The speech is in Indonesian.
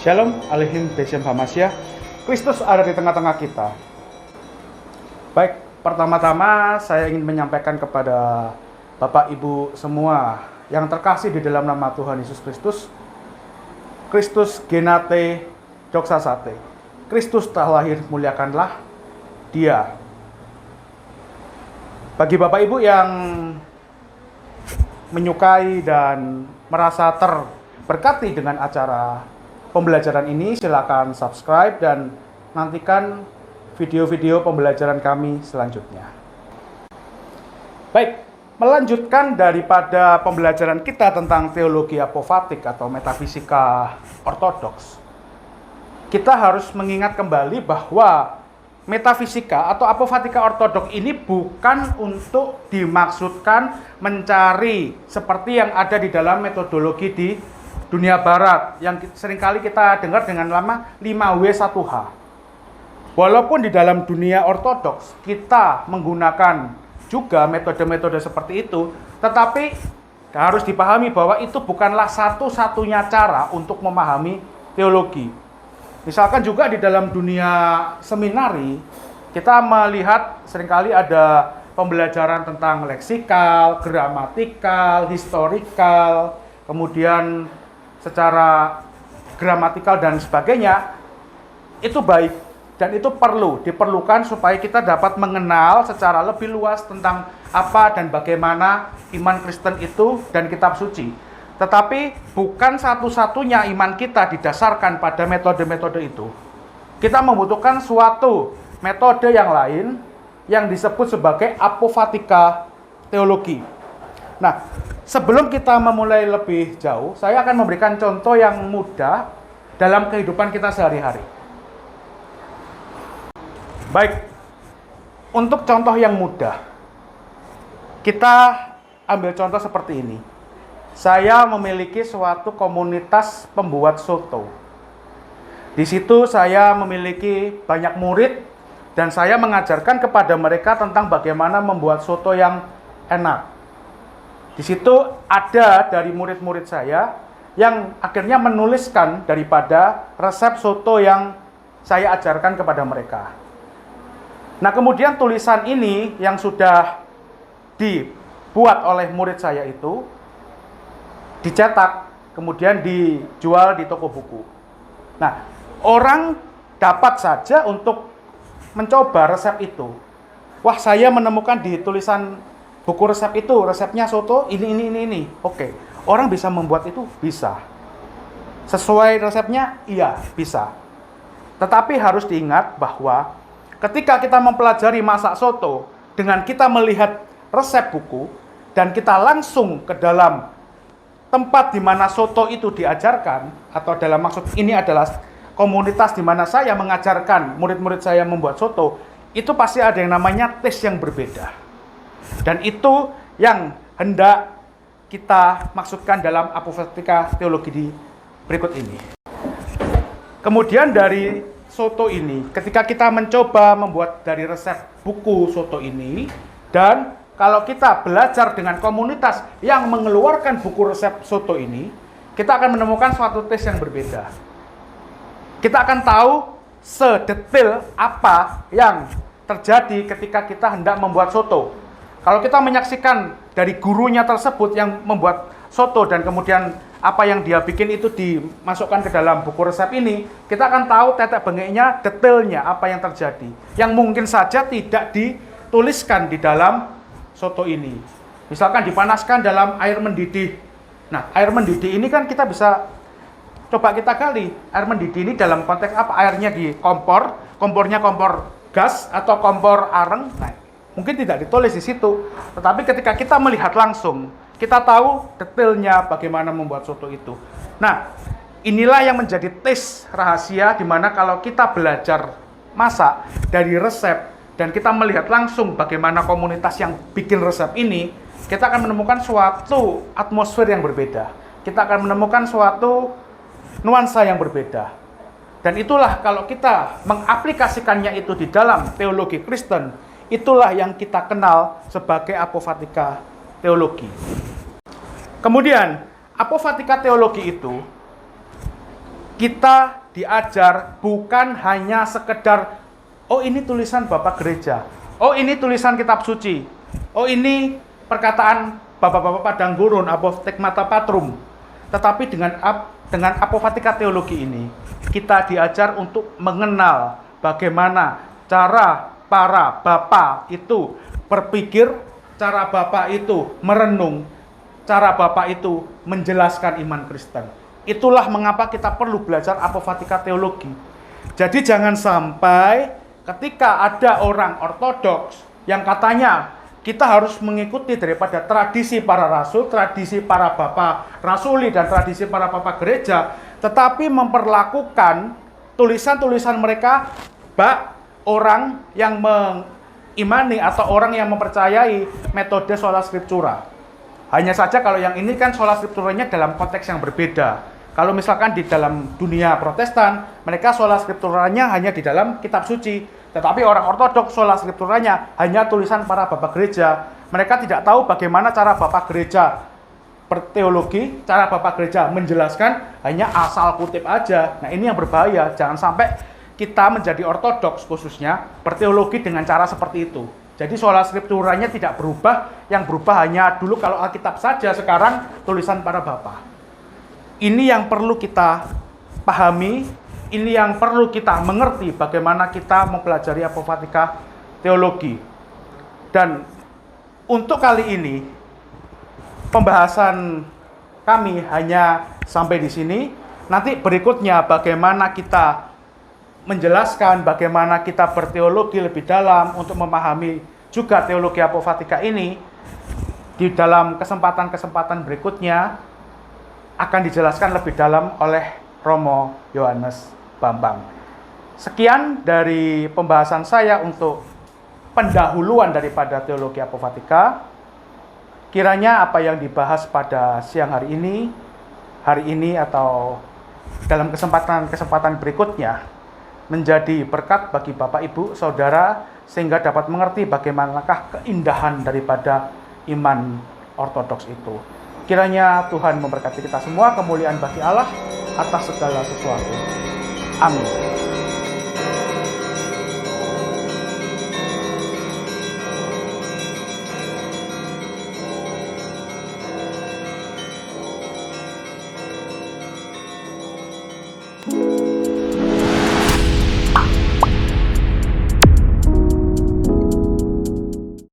Shalom Alehim Beshem Hamasya. Kristus ada di tengah-tengah kita. Baik, pertama-tama saya ingin menyampaikan kepada Bapak Ibu semua yang terkasih di dalam nama Tuhan Yesus Kristus. Kristus genate doxasate. Kristus telah lahir, muliakanlah Dia. Bagi Bapak Ibu yang menyukai dan merasa terberkati dengan acara pembelajaran ini, silakan subscribe dan nantikan video-video pembelajaran kami selanjutnya. Baik, melanjutkan daripada pembelajaran kita tentang teologi apofatik atau metafisika ortodoks, kita harus mengingat kembali bahwa metafisika atau apofatika ortodoks ini bukan untuk dimaksudkan mencari seperti yang ada di dalam metodologi di dunia barat yang seringkali kita dengar dengan nama 5W1H. Walaupun di dalam dunia ortodoks kita menggunakan juga metode-metode seperti itu, tetapi harus dipahami bahwa itu bukanlah satu-satunya cara untuk memahami teologi. Misalkan juga di dalam dunia seminari, kita melihat seringkali ada pembelajaran tentang leksikal, gramatikal, historikal, kemudian secara gramatikal dan sebagainya. Itu baik dan itu diperlukan supaya kita dapat mengenal secara lebih luas tentang apa dan bagaimana iman Kristen itu dan kitab suci. Tetapi bukan satu-satunya iman kita didasarkan pada metode-metode itu. Kita membutuhkan suatu metode yang lain yang disebut sebagai apofatika teologi. Nah, sebelum kita memulai lebih jauh, saya akan memberikan contoh yang mudah dalam kehidupan kita sehari-hari. Baik, untuk contoh yang mudah, kita ambil contoh seperti ini. Saya memiliki suatu komunitas pembuat soto. Di situ saya memiliki banyak murid dan saya mengajarkan kepada mereka tentang bagaimana membuat soto yang enak. Di situ ada dari murid-murid saya yang akhirnya menuliskan daripada resep soto yang saya ajarkan kepada mereka. Nah, kemudian tulisan ini yang sudah dibuat oleh murid saya itu dicetak, kemudian dijual di toko buku. Nah, orang dapat saja untuk mencoba resep itu. Wah, saya menemukan di tulisan buku resep itu, resepnya soto ini. Oke, orang bisa membuat itu? Bisa. Sesuai resepnya? Iya, bisa. Tetapi harus diingat bahwa ketika kita mempelajari masak soto, dengan kita melihat resep buku, dan kita langsung ke dalam tempat di mana soto itu diajarkan, atau dalam maksud ini adalah komunitas di mana saya mengajarkan murid-murid saya membuat soto, itu pasti ada yang namanya taste yang berbeda. Dan itu yang hendak kita maksudkan dalam apofatika teologi di berikut ini. Kemudian dari soto ini, ketika kita mencoba membuat dari resep buku soto ini, dan kalau kita belajar dengan komunitas yang mengeluarkan buku resep soto ini, kita akan menemukan suatu taste yang berbeda. Kita akan tahu sedetail apa yang terjadi ketika kita hendak membuat soto. Kalau kita menyaksikan dari gurunya tersebut yang membuat soto dan kemudian apa yang dia bikin itu dimasukkan ke dalam buku resep ini, kita akan tahu tetek bengeknya, detailnya apa yang terjadi. Yang mungkin saja tidak dituliskan di dalam soto ini. Misalkan dipanaskan dalam air mendidih. Nah, air mendidih ini kan kita bisa coba kita gali. Air mendidih ini dalam konteks apa? Airnya di kompor, kompornya kompor gas atau kompor areng. Nah, mungkin tidak ditulis di situ. Tetapi ketika kita melihat langsung, kita tahu detailnya bagaimana membuat soto itu. Nah, inilah yang menjadi tes rahasia di mana kalau kita belajar masak dari resep dan kita melihat langsung bagaimana komunitas yang bikin resep ini, kita akan menemukan suatu atmosfer yang berbeda. Kita akan menemukan suatu nuansa yang berbeda. Dan itulah kalau kita mengaplikasikannya itu di dalam teologi Kristen, itulah yang kita kenal sebagai apofatika teologi. Kemudian, apofatika teologi itu kita diajar bukan hanya sekedar, oh ini tulisan Bapak Gereja, oh ini tulisan kitab suci, oh ini perkataan Bapak-Bapak Padang Gurun, Apophthegmata Patrum. Tetapi dengan Apophthegma Theologi ini, kita diajar untuk mengenal bagaimana cara para Bapak itu berpikir, cara Bapak itu merenung, cara Bapak itu menjelaskan iman Kristen. Itulah mengapa kita perlu belajar Apophthegma Theologi. Jadi jangan sampai ketika ada orang ortodoks yang katanya kita harus mengikuti daripada tradisi para rasul, tradisi para bapak rasuli, dan tradisi para bapak gereja, tetapi memperlakukan tulisan-tulisan mereka orang yang mengimani atau orang yang mempercayai metode sola scriptura. Hanya saja kalau yang ini kan sola scripturanya dalam konteks yang berbeda. Kalau misalkan di dalam dunia Protestan, mereka sola scripturanya hanya di dalam kitab suci. Tetapi orang ortodoks sola scripturanya hanya tulisan para bapak gereja. Mereka tidak tahu bagaimana cara bapak gereja berteologi, cara bapak gereja menjelaskan, hanya asal kutip aja. Nah ini yang berbahaya, jangan sampai kita menjadi ortodoks khususnya berteologi dengan cara seperti itu. Jadi sola scripturanya tidak berubah, yang berubah hanya dulu kalau Alkitab saja, sekarang tulisan para bapak. Ini yang perlu kita pahami, ini yang perlu kita mengerti bagaimana kita mempelajari Apophthegma Theologi. Dan untuk kali ini pembahasan kami hanya sampai di sini. Nanti berikutnya bagaimana kita menjelaskan, bagaimana kita berteologi lebih dalam untuk memahami juga teologi Apophthegma ini di dalam kesempatan-kesempatan berikutnya akan dijelaskan lebih dalam oleh Romo Yohanes Bambang. Sekian dari pembahasan saya untuk pendahuluan daripada teologi Apophthegma. Kiranya apa yang dibahas pada siang hari ini atau dalam kesempatan-kesempatan berikutnya menjadi berkat bagi Bapak Ibu Saudara, sehingga dapat mengerti bagaimanakah keindahan daripada iman ortodoks itu. Kiranya Tuhan memberkati kita semua, kemuliaan bagi Allah atas segala sesuatu. Amin.